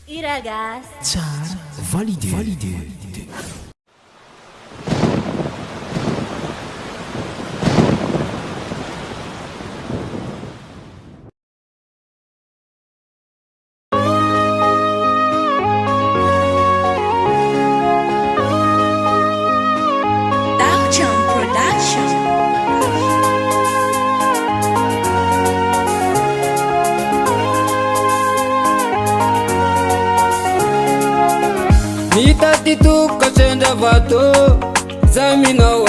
I ragazzi. Tsara, validé. Darkchan Production. Mitatitu kacenda vato Zaminao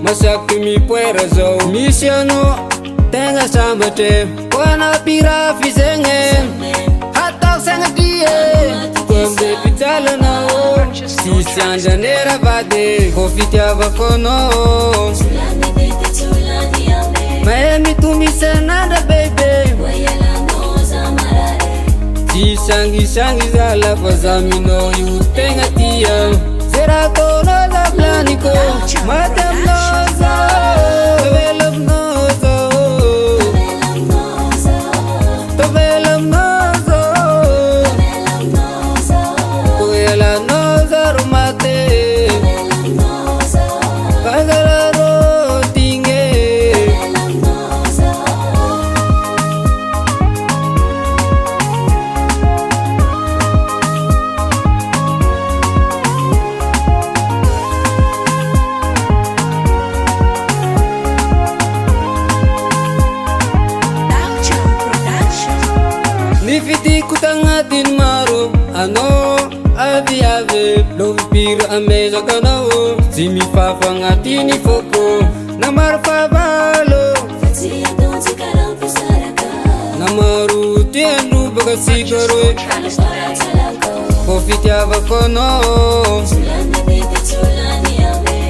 masaky mipoera zao misy ano tegna sambatre koana pirafy zegny hatao sagnatrie kombe pitsalanao sisy andranera vady ko fitiavako anao mahay mitomisanandra bebe Sangi zala fa zaminao io tegna tia Zerakono za planiko Matamno zao Tavelamno zao Tavelamno zao Kuelano za rumate Kazalaro tinge Nifitiku tangatin maro ano aviave Lovipira ameza kanao Zimi fafangatini foko Namar favalo Namaru tiendu baga sigaro Kofitiava kono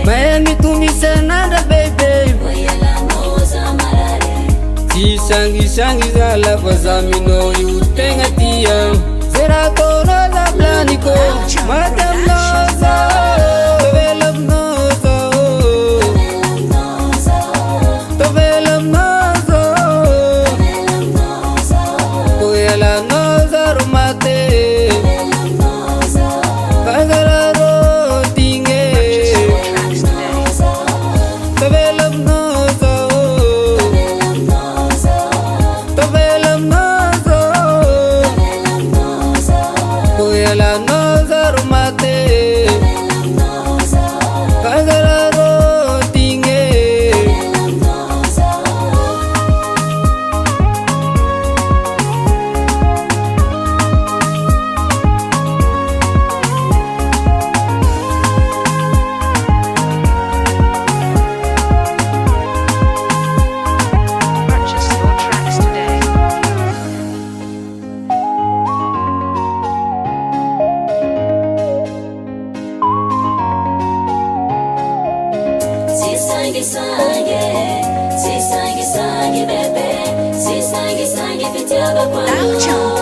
Miami tumisananda baby Sangi zala fa zaminao io tegna tia Zerakono za planiko Matamno zao Tavelamno zao Tavelamno zao Kuelano za rumate Kazalaro tinge Tavelamno zao Kuelano za rumate Kazalaro tinge Purchase your tracks today. Si sangue, bebê. Si sangue, fitiava quando